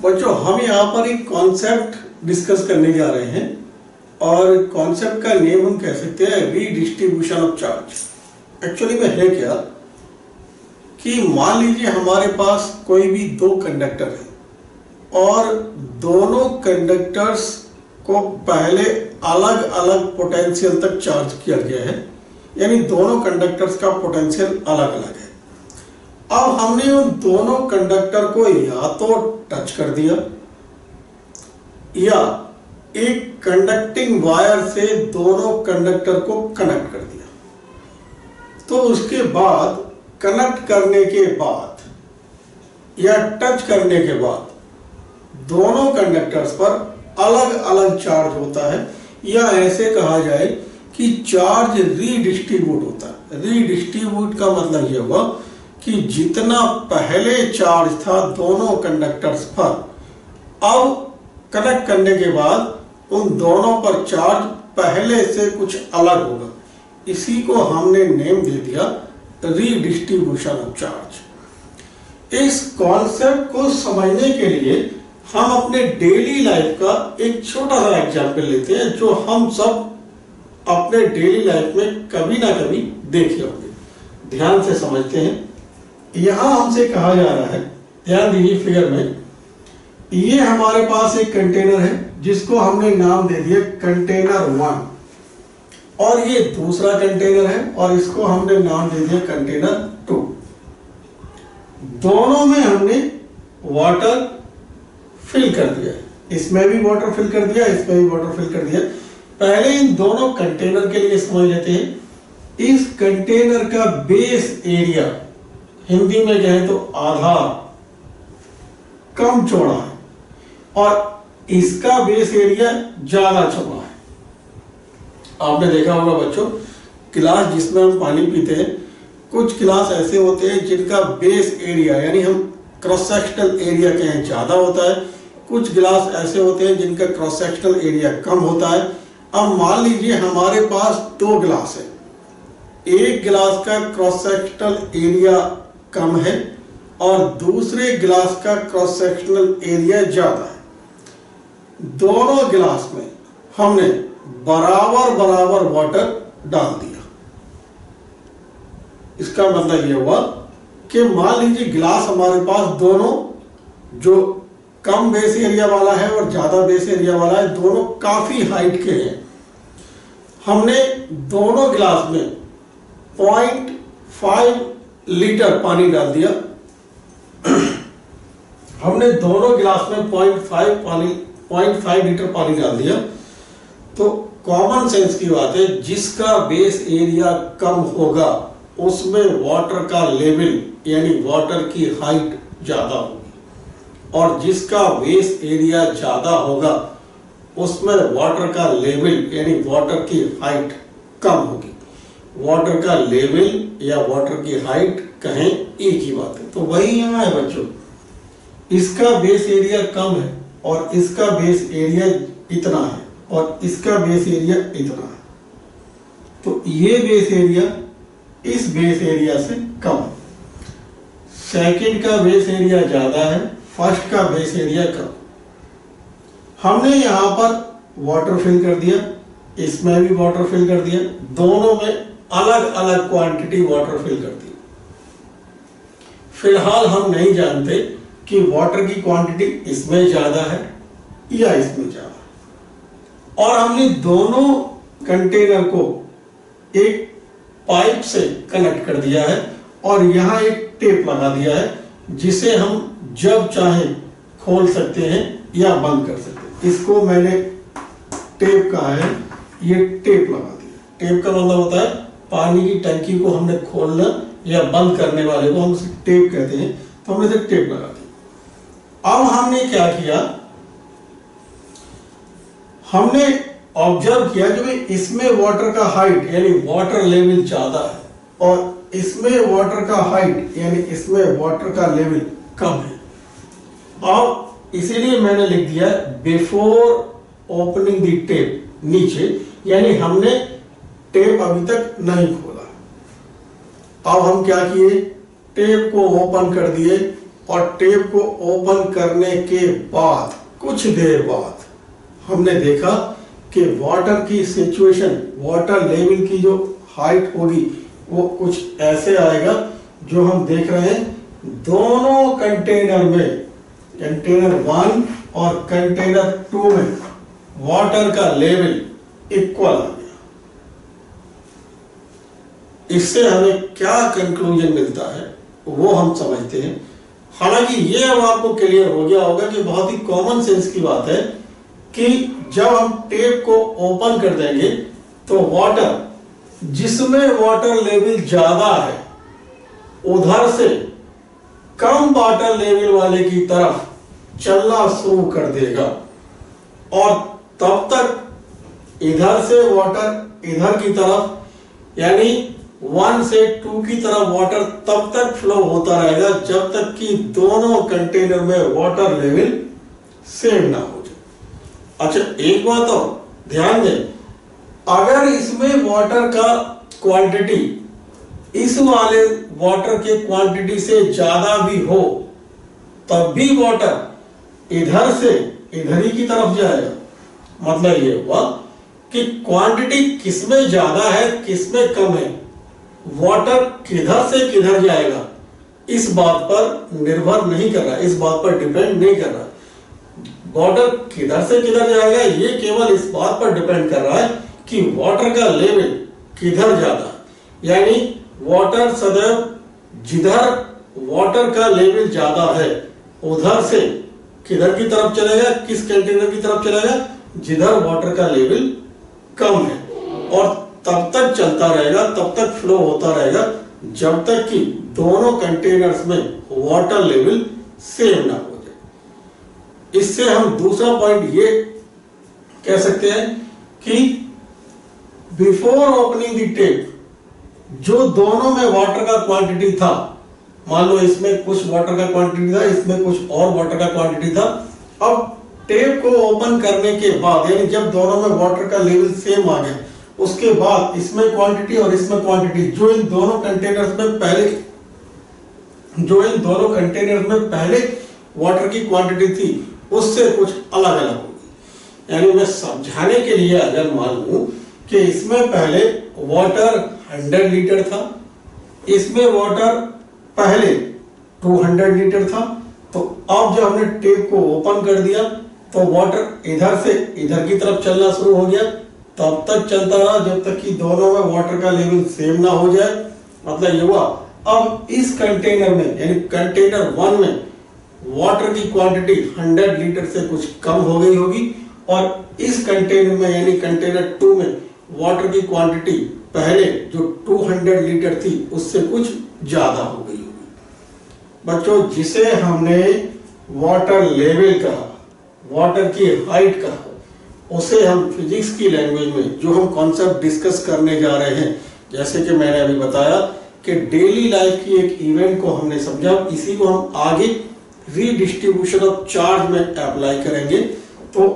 बच्चों हम यहाँ पर एक कॉन्सेप्ट डिस्कस करने जा रहे हैं और कॉन्सेप्ट का नेम हम कह सकते हैं रीडिस्ट्रीब्यूशन ऑफ चार्ज। एक्चुअली में है क्या कि मान लीजिए हमारे पास कोई भी दो कंडक्टर है और दोनों कंडक्टर्स को पहले अलग अलग पोटेंशियल तक चार्ज किया गया है, यानी दोनों कंडक्टर्स का पोटेंशियल अलग अलग है। अब हमने उन दोनों कंडक्टर को या तो टच कर दिया या एक कंडक्टिंग वायर से दोनों कंडक्टर को कनेक्ट कर दिया। तो उसके बाद कनेक्ट करने के बाद या टच करने के बाद दोनों कंडक्टर्स पर अलग अलग चार्ज होता है, या ऐसे कहा जाए कि चार्ज रीडिस्ट्रीब्यूट होता है। रीडिस्ट्रीब्यूट का मतलब यह हुआ कि जितना पहले चार्ज था दोनों कंडक्टर्स पर, अब कनेक्ट करने के बाद उन दोनों पर चार्ज पहले से कुछ अलग होगा। इसी को हमने नेम दे दिया रीडिस्ट्रीब्यूशन ऑफ चार्ज। इस कॉन्सेप्ट को समझने के लिए हम अपने डेली लाइफ का एक छोटा सा एग्जाम्पल लेते हैं जो हम सब अपने डेली लाइफ में कभी ना कभी देखे होंगे। ध्यान से समझते हैं। यहां हमसे कहा जा रहा है, ध्यान दीजिए फिगर में, ये हमारे पास एक कंटेनर है जिसको हमने नाम दे दिया कंटेनर 1, और ये दूसरा कंटेनर है और इसको हमने नाम दे दिया कंटेनर 2। दोनों में हमने वाटर फिल कर दिया, इसमें भी वाटर फिल कर दिया, इसमें भी वाटर फिल कर दिया। पहले इन दोनों कंटेनर के लिए समझ लेते हैं। इस कंटेनर का बेस एरिया हिंदी में कहें तो आधार कम चौड़ा है और इसका बेस एरिया ज्यादा चौड़ा है। आपने देखा होगा बच्चों, गिलास जिसमें हम पानी पीते हैं, कुछ गिलास ऐसे होते हैं जिनका बेस एरिया यानी हम क्रॉस सेक्शनल एरिया कहें ज्यादा होता है, कुछ गिलास ऐसे होते हैं जिनका क्रॉस सेक्शनल एरिया कम होता है। अब मान लीजिए हमारे पास दो गिलास है, एक गिलास का क्रॉस सेक्शनल एरिया कम है और दूसरे गिलास का क्रॉस सेक्शनल एरिया ज्यादा है। दोनों गिलास में हमने बराबर बराबर वाटर डाल दिया। इसका मतलब यह हुआ कि मान लीजिए गिलास हमारे पास दोनों, जो कम बेस एरिया वाला है और ज्यादा बेस एरिया वाला है, दोनों काफी हाइट के हैं। हमने दोनों गिलास में 0.5 लीटर पानी डाल दिया। हमने दोनों गिलास में 0.5 लीटर पानी डाल दिया। तो कॉमन सेंस की बात है, जिसका बेस एरिया कम होगा उसमें वाटर का लेवल यानी वाटर की हाइट ज्यादा होगी, और जिसका बेस एरिया ज्यादा होगा उसमें वाटर का लेवल यानी वाटर की हाइट कम होगी। वाटर का लेवल या वाटर की हाइट कहें एक ही बात है। तो वही यहां है बच्चों, इसका बेस एरिया कम है और इसका बेस एरिया इतना है और इसका बेस एरिया इतना है। तो ये बेस एरिया इस बेस एरिया से कम है। सेकंड का बेस एरिया ज्यादा है, फर्स्ट का बेस एरिया कम। हमने यहां पर वाटर फिल कर दिया, इसमें भी वाटर फिल कर दिया, दोनों में अलग अलग क्वांटिटी वाटर फिल कर दी। फिलहाल हम नहीं जानते कि वाटर की क्वांटिटी इसमें ज्यादा है या इसमें ज्यादा है, और हमने दोनों कंटेनर को एक पाइप से कनेक्ट कर दिया है और यहां एक टेप लगा दिया है जिसे हम जब चाहे खोल सकते हैं या बंद कर सकते हैं। इसको मैंने टेप कहा है, ये टेप लगा दिया। टेप का मतलब होता है पानी की टंकी को हमने खोलना या बंद करने वाले को हम उसे टेप कहते हैं। तो हमने इसे टेप लगा दिया। अब हमने क्या किया, हमने ऑब्जर्व किया कि भाई इसमें वाटर का हाइट यानी वाटर लेवल ज्यादा है और इसमें वाटर का हाइट यानी इसमें वाटर का लेवल कम है। अब इसीलिए मैंने लिख दिया बिफोर ओपनिंग द टेप नीचे, यानी हमने टेप अभी तक नहीं खोला। अब हम क्या किए, टेप को ओपन कर दिए और टेप को ओपन करने के बाद कुछ देर बाद हमने देखा कि वाटर की सिचुएशन, वाटर लेवल की जो हाइट होगी वो कुछ ऐसे आएगा जो हम देख रहे हैं। दोनों कंटेनर में, कंटेनर 1 और कंटेनर 2 में वाटर का लेवल इक्वल आ गया। इससे हमें क्या कंक्लूजन मिलता है वो हम समझते हैं। हालांकि ये अब आपको क्लियर हो गया होगा कि बहुत ही कॉमन सेंस की बात है कि जब हम टेप को ओपन कर देंगे तो वाटर, जिसमें वाटर लेवल ज्यादा है, उधर से कम वाटर लेवल वाले की तरफ चलना शुरू कर देगा और तब तक इधर से वाटर इधर की तरफ, यानी 1 से 2 की तरफ वाटर तब तक फ्लो होता रहेगा जब तक कि दोनों कंटेनर में वाटर लेवल सेम ना हो जाए। अच्छा, एक बात और ध्यान दें, अगर इसमें वाटर का क्वांटिटी इस वाले वाटर के क्वांटिटी से ज्यादा भी हो, तब भी वाटर इधर से इधर ही की तरफ जाएगा। मतलब ये हुआ कि क्वांटिटी किसमें ज्यादा है किसमें कम है, वाटर किधर से किधर जाएगा, इस बात पर निर्भर नहीं कर रहा, इस बात पर डिपेंड नहीं कर रहा। वाटर किधर से किधर जाएगा ये केवल इस बात पर डिपेंड कर रहा है कि वाटर का लेवल किधर ज्यादा है। यानी वाटर सदैव जिधर वाटर का लेवल ज्यादा है उधर से किधर की तरफ चलेगा, किस कंटेनर की तरफ चलेगा, जिधर वाटर का लेवल कम है, और तब तक चलता रहेगा, तब तक फ्लो होता रहेगा जब तक कि दोनों कंटेनर्स में वाटर लेवल सेम ना हो जाए। इससे हम दूसरा पॉइंट ये कह सकते हैं कि बिफोर ओपनिंग द टेप जो दोनों में वाटर का क्वांटिटी था, मान लो इसमें कुछ वाटर का क्वांटिटी था, इसमें कुछ और वाटर का क्वांटिटी था, अब टेप को ओपन करने के बाद, यानी जब दोनों में वाटर का लेवल सेम आ गया, उसके बाद इसमें क्वांटिटी और इसमें क्वांटिटी जो इन दोनों कंटेनर्स में पहले वाटर की क्वांटिटी थी उससे कुछ अलग अलग होगी। यानी मैं समझाने के लिए अगर मान लूं कि इसमें पहले वाटर 100 लीटर था, इसमें वाटर पहले 200 लीटर था, तो अब जब हमने टेप को ओपन कर दिया तो वाटर इधर से इधर की तरफ चलना शुरू हो गया, तब तक चलता रहा जब तक कि दोनों में वाटर का लेवल सेम ना हो जाए। मतलब ये हुआ, अब इस कंटेनर में यानी कंटेनर 1 में वाटर की क्वांटिटी 100 लीटर से कुछ कम हो गई होगी और इस कंटेनर में यानी कंटेनर 2 में वाटर की क्वांटिटी पहले जो 200 लीटर थी उससे कुछ ज्यादा हो गई होगी। बच्चों, जिसे हमने वाटर लेवल कहा, वाटर की हाइट कहा, उसे हम फिजिक्स की लैंग्वेज में जो हम कॉन्सेप्ट डिस्कस करने जा रहे हैं, जैसे कि मैंने अभी बताया कि डेली लाइफ की एक इवेंट को हमने समझा, इसी को हम आगे रीडिस्ट्रीब्यूशन ऑफ चार्ज में अप्लाई करेंगे। तो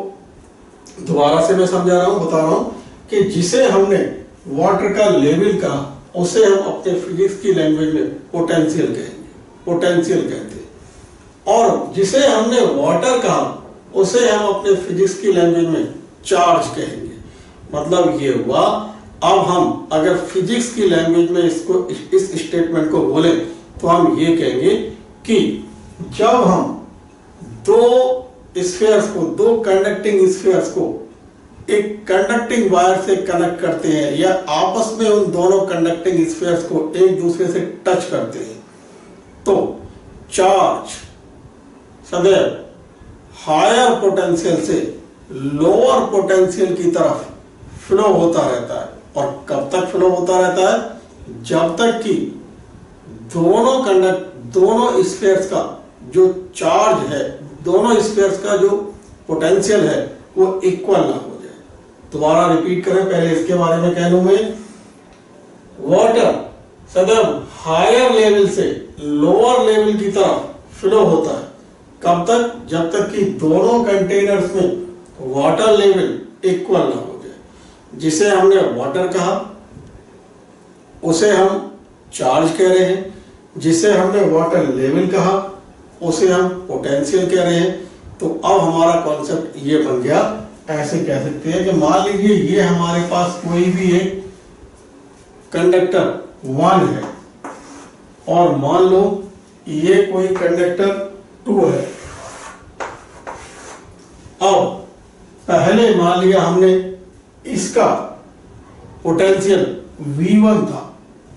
दोबारा से मैं समझा रहा हूं, बता रहा हूं कि जिसे हमने वाटर का लेवल कहा उसे हम अपने फिजिक्स की लैंग्वेज में पोटेंशियल कहेंगे, पोटेंशियल कहते हैं, और जिसे हमने वाटर कहा उसे हम अपने फिजिक्स की लैंग्वेज में चार्ज कहेंगे। मतलब ये हुआ, अब हम अगर फिजिक्स की लैंग्वेज में इसको, इस स्टेटमेंट को बोले तो हम ये कहेंगे कि जब हम दो स्फीयर्स को, दो कंडक्टिंग स्फीयर्स को एक कंडक्टिंग वायर से कनेक्ट करते हैं या आपस में उन दोनों कंडक्टिंग स्फीयर्स को एक दूसरे से टच करते हैं, तो चार्ज सदैव हायर पोटेंशियल से लोअर पोटेंशियल की तरफ फ्लो होता रहता है। और कब तक फ्लो होता रहता है? जब तक कि दोनों स्फीयर्स का जो चार्ज है, दोनों स्फीयर्स का जो पोटेंशियल है वो इक्वल ना हो जाए। दोबारा रिपीट करें, पहले इसके बारे में कह लूं मैं, वाटर सदैव हायर लेवल से लोअर लेवल की तरफ फ्लो होता है। कब तक? जब तक कि दोनों कंटेनर्स में वाटर लेवल इक्वल ना हो जाए। जिसे हमने वाटर कहा उसे हम चार्ज कह रहे हैं, जिसे हमने वाटर लेवल कहा उसे हम पोटेंशियल कह रहे हैं। तो अब हमारा कॉन्सेप्ट ये बन गया, ऐसे कह सकते हैं कि मान लीजिए ये हमारे पास कोई भी एक कंडक्टर 1 है और मान लो ये कोई कंडक्टर 2 है। अब पहले मान लिया हमने इसका पोटेंशियल V1 था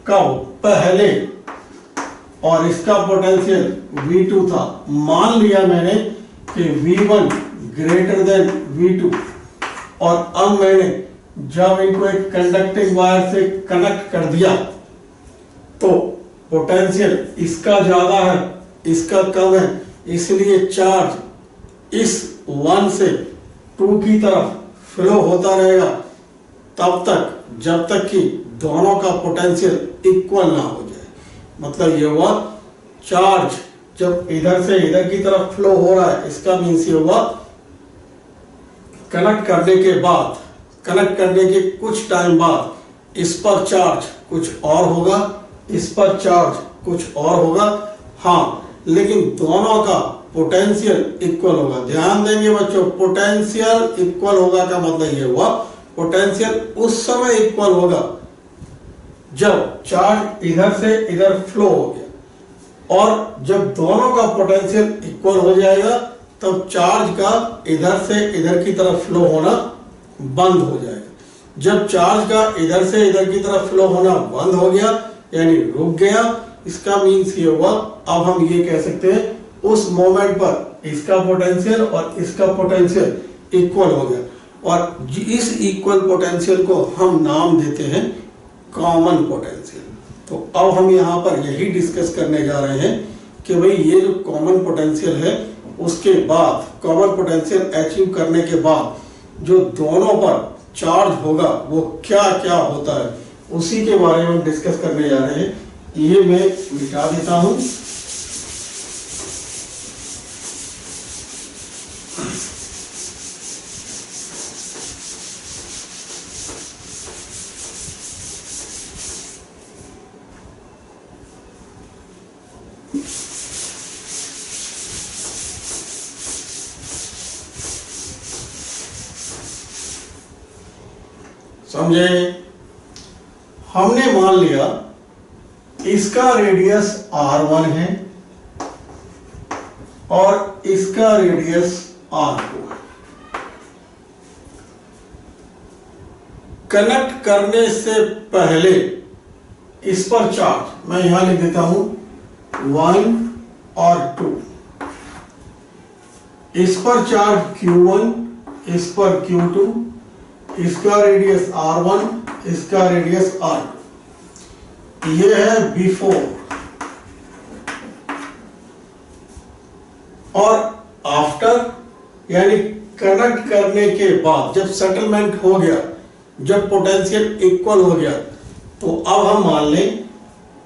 कब, पहले, और इसका पोटेंशियल V2 था। मान लिया मैंने कि V1 ग्रेटर देन V2, और अब मैंने जब इनको एक कंडक्टिंग वायर से कनेक्ट कर दिया तो पोटेंशियल इसका ज्यादा है, इसका कम है, इसलिए चार्ज इस 1 से 2 की तरफ फ्लो होता रहेगा तब तक जब तक कि दोनों का पोटेंशियल इक्वल ना हो जाए। मतलब ये हुआ चार्ज जब इधर से इधर की तरफ फ्लो हो रहा है, इसका मीन्स ये हुआ कनेक्ट करने के बाद, कनेक्ट करने के कुछ टाइम बाद इस पर चार्ज कुछ और होगा, इस पर चार्ज कुछ और होगा। हाँ, लेकिन दोनों का पोटेंशियल इक्वल होगा। ध्यान देंगे बच्चों, पोटेंशियल इक्वल होगा का मतलब ये हुआ पोटेंशियल उस समय इक्वल होगा जब चार्ज इधर से इधर फ्लो हो गया, और जब दोनों का पोटेंशियल इक्वल हो जाएगा तब चार्ज का इधर से इधर की तरफ फ्लो होना बंद हो जाएगा। जब चार्ज का इधर से इधर की तरफ फ्लो होना बंद हो गया यानी रुक गया, इसका मीन्स ये हुआ, अब हम ये कह सकते हैं उस मोमेंट पर इसका पोटेंशियल और इसका पोटेंशियल इक्वल हो गया, और इस इक्वल पोटेंशियल को हम नाम देते हैं कॉमन पोटेंशियल। तो अब हम यहाँ पर यही डिस्कस करने जा रहे हैं कि भाई ये जो कॉमन पोटेंशियल है उसके बाद, कॉमन पोटेंशियल अचीव करने के बाद जो दोनों पर चार्ज होगा वो क्या क्या होता है, उसी के बारे में हम डिस्कस करने जा रहे हैं। ये मैं मिटा देता हूं। समझे? हमने मान लिया इसका रेडियस R1 है और इसका रेडियस R2 है। कनेक्ट करने से पहले इस पर चार्ज मैं यहां लिख देता हूं 1 और 2, इस पर चार्ज Q1, इस पर Q2, इसका रेडियस R1, इसका रेडियस R2। ये है बिफोर, और आफ्टर यानी कनेक्ट करने के बाद जब सेटलमेंट हो गया, जब पोटेंशियल इक्वल हो गया, तो अब हम मान लें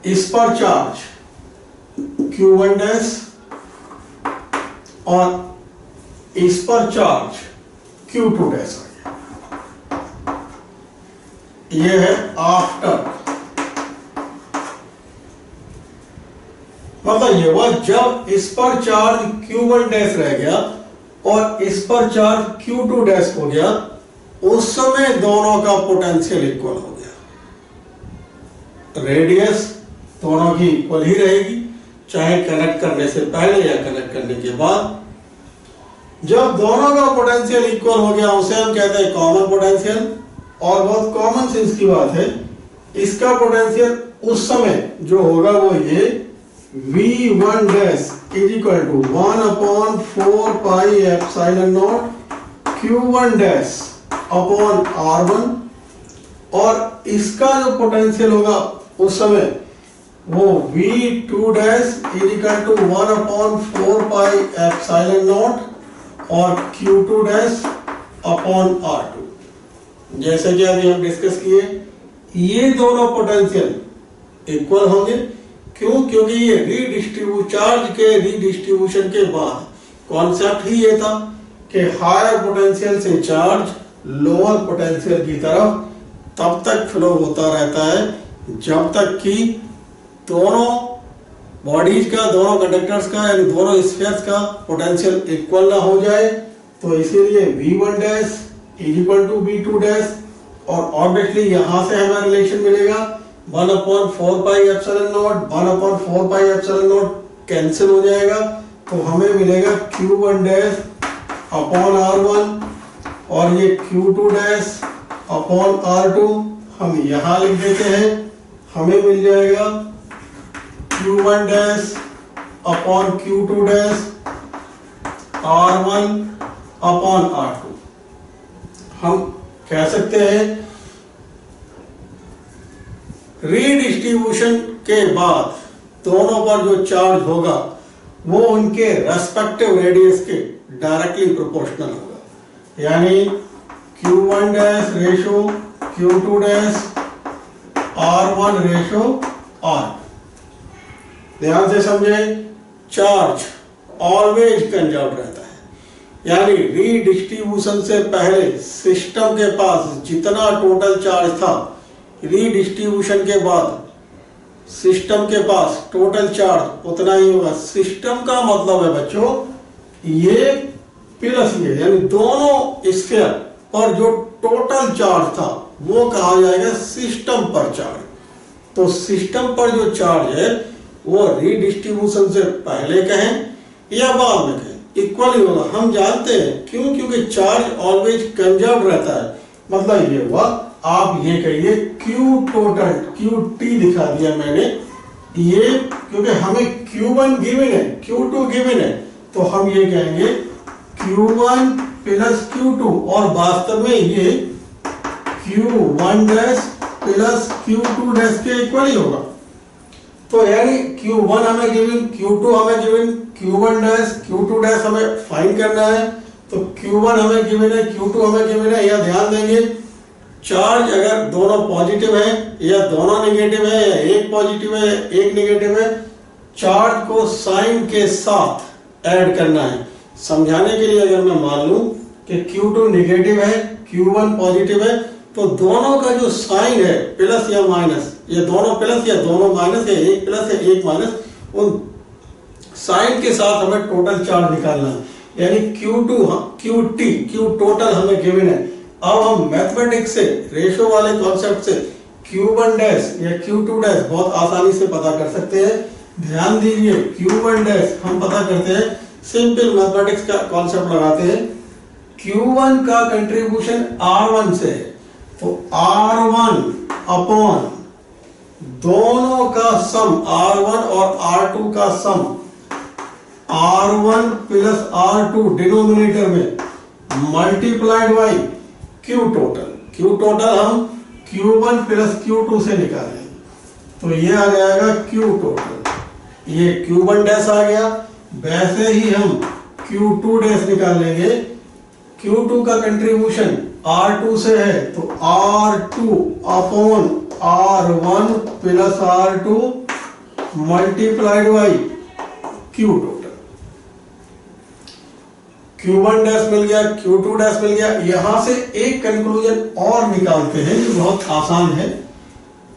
इस पर चार्ज Q1 डैश और इस पर चार्ज Q2 डैश आ गया। ये है आफ्टर। मतलब ये हुआ जब इस पर चार्ज Q1 डैश रह गया और इस पर चार्ज Q2 डैश हो गया, उस समय दोनों का पोटेंशियल इक्वल हो गया। रेडियस दोनों की इक्वल ही रहेगी, चाहे कनेक्ट करने से पहले या कनेक्ट करने के बाद। जब दोनों का पोटेंशियल इक्वल हो गया उसे हम कहते हैं कॉमन पोटेंशियल। और बहुत कॉमन सेंस की बात है, इसका पोटेंशियल उस समय जो होगा वो ये V1 dash is equal to 1/4 pi epsilon not Q1 dash upon R1, और इसका जो पोटेंशियल होगा उस समय वो V2 dash is equal to 1/4 pi epsilon not और Q2 डैश अपॉन R2। जैसे कि अभी हम डिस्कस किए, ये दोनों पोटेंशियल इक्वल होंगे। क्यों? क्योंकि ये चार्ज के रीडिस्ट्रीब्यूशन के बाद कॉन्सेप्ट ही ये था कि हायर पोटेंशियल से चार्ज लोअर पोटेंशियल की तरफ तब तक फ्लो होता रहता है जब तक कि दोनों बॉडीज का, दोनों कंडक्टर्स का यानी दोनों स्फीयर्स का पोटेंशियल इक्वल ना हो जाए, तो इसीलिए V1 dash is equal to V2 dash, और ऑब्वियसली यहां से हमें रिलेशन मिलेगा 1/4 pi epsilon not, 1/4 pi epsilon not cancel हो जाएगा, तो हमें मिलेगा Q1 डैश अपॉन R1, और ये Q2 डैश अपॉन R2 हम यहां लिख देते हैं, हमें मिल जाएगा Q1 dash upon Q2 dash R1 upon R2। हम कह सकते हैं रीडिस्ट्रीब्यूशन के बाद दोनों पर जो चार्ज होगा वो उनके रेस्पेक्टिव रेडियस के डायरेक्टली प्रोपोर्शनल होगा, यानी Q1 dash ratio Q2 dash R1 ratio R। ध्यान से समझे, चार्ज ऑलवेज कंजर्व रहता है, यानी रीडिस्ट्रीब्यूशन से पहले सिस्टम के पास जितना टोटल चार्ज था, रीडिस्ट्रीब्यूशन के बाद सिस्टम के पास टोटल चार्ज उतना ही होगा। सिस्टम का मतलब है बच्चों ये प्लस ये, यानी दोनों स्फीयर पर जो टोटल चार्ज था वो कहा जाएगा सिस्टम पर चार्ज। तो सिस्टम पर जो चार्ज है वो रीडिस्ट्रीब्यूशन से पहले कहें या बाद में कहें, इक्वल ही होगा। हम जानते हैं क्यों, क्योंकि चार्ज ऑलवेज कंजर्व रहता है। मतलब ये हुआ, आप ये कहिए Q टोटल, QT दिखा दिया मैंने, ये क्योंकि हमें Q1 गिवन है, Q2 गिवन है, तो हम ये कहेंगे Q1 प्लस Q2, और वास्तव में ये Q1 dash plus Q2 dash के इक्वल ही होगा। तो यानी Q1 हमें गिवन, Q2 हमें given, Q1 dash Q2 dash हमें फाइंड करना है, तो Q1 हमें गिवन है, Q2 हमें गिवन है। यह ध्यान देंगे, चार्ज अगर दोनों पॉजिटिव है या दोनों नेगेटिव है या एक पॉजिटिव है या एक नेगेटिव है, चार्ज को साइन के साथ ऐड करना है। समझाने के लिए अगर मैं मान लूं कि Q2 नेगेटिव है, Q1 पॉजिटिव है, तो दोनों का जो साइन है प्लस या माइनस, ये दोनों प्लस या दोनों माइनस या एक प्लस या एक माइनस, उन साइन के साथ हमें टोटल चार्ज निकालना है। यानी Q2 QT Q टोटल हमें गिवन है। अब हम मैथमेटिक्स से, रेशो वाले कॉन्सेप्ट से Q1 डैश या Q2 डैश बहुत आसानी से पता कर सकते हैं। ध्यान दीजिए, Q1 डैश हम पता करते हैं, सिंपल मैथमेटिक्स का कॉन्सेप्ट लगाते हैं। Q1 का कंट्रीब्यूशन R1 से है, तो R1 अपॉन दोनों का सम, R1 और R2 का सम, R1 प्लस R2 डिनोमिनेटर में multiplied by Q total. Q total हम Q1 प्लस Q2 से निकालेंगे, तो ये आ जाएगा Q टोटल। ये Q1 डैश आ गया। वैसे ही हम Q2 डैश निकालेंगे। Q2 का कंट्रीब्यूशन R2 से है, तो R2 upon R1 plus R2 multiplied by Q total. Q1 dash मिल गया, Q2 डैश मिल गया। यहां से एक कंक्लूजन और निकालते हैं जो बहुत आसान है,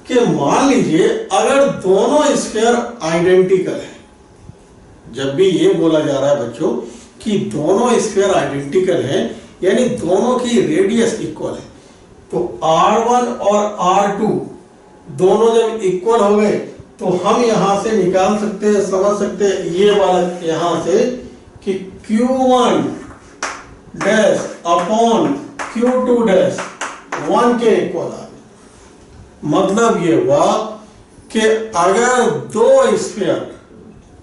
कि मान लीजिए अगर दोनों स्फीयर आइडेंटिकल है, जब भी ये बोला जा रहा है बच्चों कि दोनों स्फीयर आइडेंटिकल हैं, यानी दोनों की रेडियस इक्वल है, तो R1 और R2 दोनों जब इक्वल हो गए तो हम यहां से निकाल सकते हैं, समझ सकते हैं ये वाला यहां से कि Q1 dash upon Q2 dash 1 के इक्वल आ गया। मतलब ये हुआ कि अगर दो स्फीयर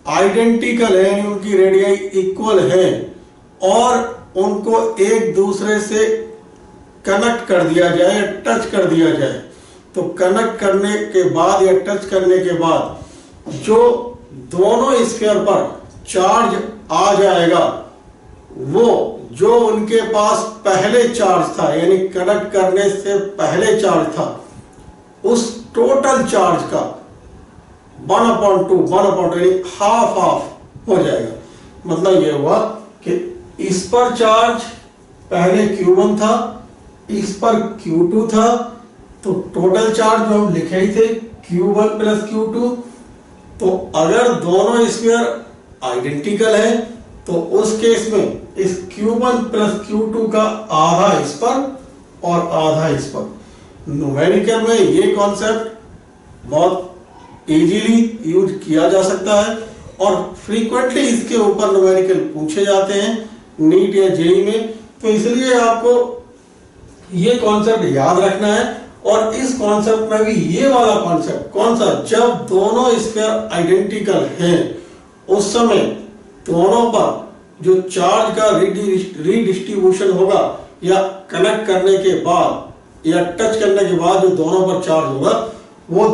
आइडेंटिकल है, यानी उनकी रेडियाई इक्वल है और उनको एक दूसरे से कनेक्ट कर दिया जाए, टच कर दिया जाए, तो कनेक्ट करने के बाद या टच करने के बाद जो दोनों स्फीयर पर चार्ज आ जाएगा, वो जो उनके पास पहले चार्ज था, यानी कनेक्ट करने से पहले चार्ज था, उस टोटल चार्ज का 1/2 यानी हाफ हाफ हो जाएगा। मतलब ये हुआ कि इस पर चार्ज पहले Q1 था, इस पर Q2 था, तो टोटल चार्ज जो हम लिखे ही थे Q1 प्लस Q2, तो अगर दोनों स्क्वायर आइडेंटिकल है तो उस केस में इस Q1 प्लस Q2 का आधा इस पर और आधा इस पर। न्यूमेरिकल में ये कॉन्सेप्ट बहुत इजीली यूज किया जा सकता है और फ्रीक्वेंटली इसके ऊपर न्यूमेरिकल पूछे जाते हैं नीट या जेईई में। तो इसलिए आपको ये कॉन्सेप्ट याद रखना है। और इस कॉन्सेप्ट में भी ये वाला कॉन्सेप्ट कौन सा, जब दोनों स्क्वायर आइडेंटिकल हैं उस समय दोनों पर जो चार्ज का रीडिस्ट्रीब्यूशन होगा या कनेक्ट करने के बाद या टच करने के बाद जो दोनों पर चार्ज होगा वो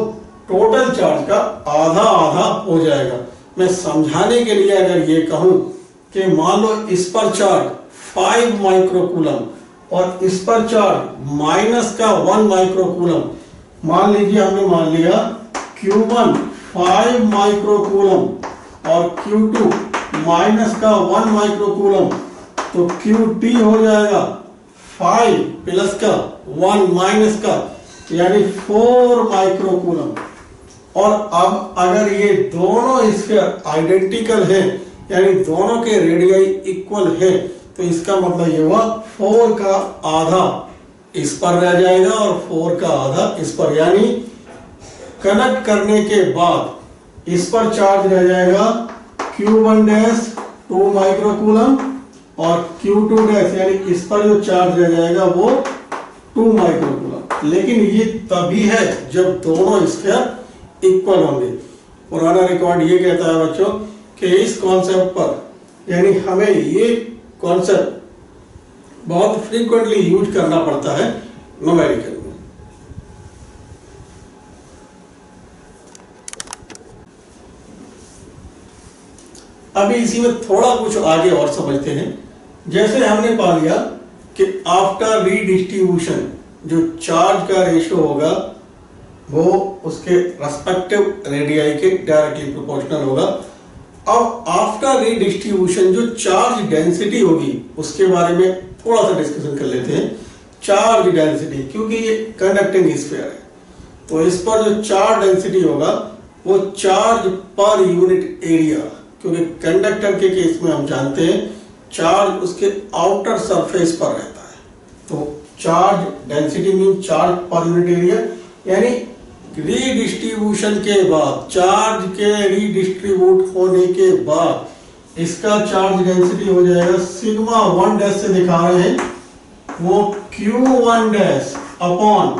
टोटल चार्ज का आधा आधा हो जाएगा। मैं समझाने के लिए अगर ये कहूं कि मान लो इस पर चार्ज 5 माइक्रोकूलम और इस पर चार्ज माइनस का 1 माइक्रोकूलम, मान लीजिए हमने मान लिया Q1 5 माइक्रोकूलम और Q2 माइनस का 1 माइक्रोकूलम, तो QT हो जाएगा 5 प्लस का 1 माइनस का यानी 4 माइक्रोकूलम। और अब अगर ये दोनों स्फीयर आइडेंटिकल है यानी दोनों के रेडियाई इक्वल है तो इसका मतलब ये हुआ 4 का आधा इस पर रह जाएगा और 4 का आधा इस पर, यानी कनेक्ट करने के बाद इस पर चार्ज रह जाएगा Q1 डैश 2 माइक्रोकूलम और Q2 डैश यानी इस पर जो चार्ज रह जाएगा वो 2 माइक्रोकूलम। लेकिन ये तभी है जब दोनों स्फीयर इक्वल होंगे। पुराना रिकॉर्ड ये कहता है बच्चों कि इस कॉन्सेप्ट पर यानी हमें ये कॉन्सेप्ट बहुत फ्रीक्वेंटली यूज करना पड़ता है न्यूमेरिकल में। अभी इसी में थोड़ा कुछ आगे और समझते हैं। जैसे हमने पा लिया कि आफ्टर रीडिस्ट्रीब्यूशन जो चार्ज का रेशियो होगा वो उसके रेस्पेक्टिव रेडियाई के डायरेक्टली प्रोपोर्शनल होगा। अब आफ्टर रीडिस्ट्रीब्यूशन जो चार्ज डेंसिटी होगी उसके बारे में थोड़ा सा डिस्कशन कर लेते हैं। चार्ज डेंसिटी, क्योंकि ये कंडक्टिंग स्फीयर है तो इस पर जो चार्ज डेंसिटी होगा वो चार्ज पर यूनिट एरिया, क्योंकि कंडक्टर के केस में हम जानते हैं चार्ज उसके आउटर सरफेस पर रहता है। तो charge density mean charge per unit area, यानी रीडिस्ट्रीब्यूशन के बाद चार्ज के रीडिस्ट्रीब्यूट होने के बाद इसका चार्ज डेंसिटी हो जाएगा सिग्मा 1 डैश से दिखा रहे हैं वो Q1 डैश अपॉन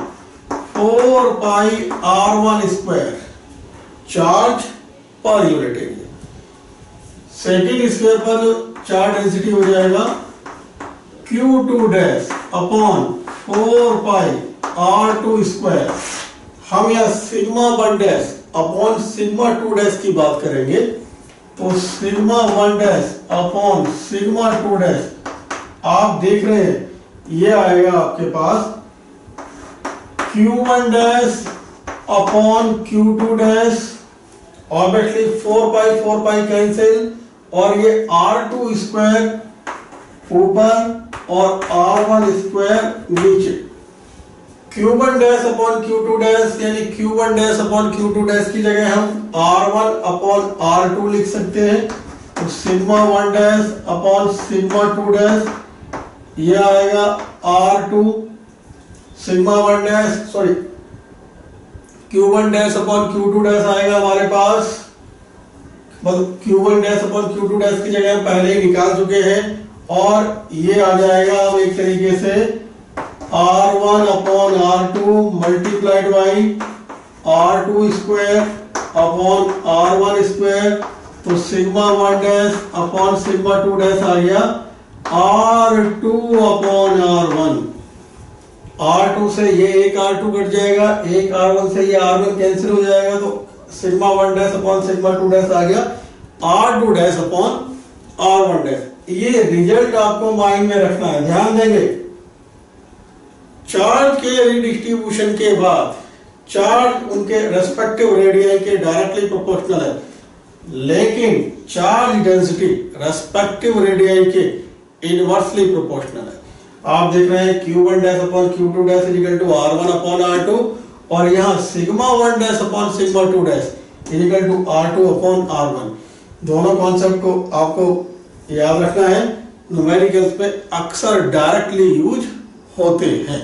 4 पाई R1 square charge per unit area. Second square पर चार्ज डेंसिटी हो जाएगा Q2 डैश अपॉन 4 पाई R2 स्क्वायर। हम यह sigma 1 dash upon sigma 2 dash की बात करेंगे तो sigma 1 dash upon sigma 2 dash आप देख रहे हैं ये आएगा आपके पास Q1 dash upon Q2 dash, obviously 4 pi cancel और ये R2 स्क्वायर ऊपर और R1 स्क्वायर नीचे। Q1 dash upon Q2 dash यानी Q1 dash upon Q2 dash की जगह हम R1 अपॉन R2 लिख सकते हैं। तो sigma 1 dash upon sigma 2 dash ये आएगा R2 sigma 1 dash sorry Q1 dash upon Q2 dash आएगा हमारे पास, मतलब Q1 dash upon Q2 dash की जगह हम पहले ही निकाल चुके हैं और ये आ जाएगा अब एक तरीके से R1 upon R2 multiplied by R2 square upon R1 square. तो sigma 1 dash upon sigma 2 dash आ गया R2 अपॉन R1। R2 से ये एक R2 कट जाएगा, एक R1 से ये R1 कैंसिल हो जाएगा तो sigma 1 dash upon sigma 2 dash आ गया R2 dash upon R1 dash. ये रिजल्ट आपको माइंड में रखना है, ध्यान देंगे। चार्ज के रिडिस्ट्रीब्यूशन के बाद चार्ज उनके रेस्पेक्टिव रेडियाई के डायरेक्टली प्रोपोर्शनल है, लेकिन चार्ज डेंसिटी रेस्पेक्टिव रेडियाई के इनवर्सली प्रोपोर्शनल है। आप देख रहे हैं Q1 dash upon Q2 dash is equal to R1 upon R2 और यहाँ sigma 1 dash upon sigma 2 dash equal to R2 upon R1। दोनों कॉन्सेप्ट को आपको याद रखना है, न्यूमेरिकल्स पे अक्सर डायरेक्टली यूज होते हैं।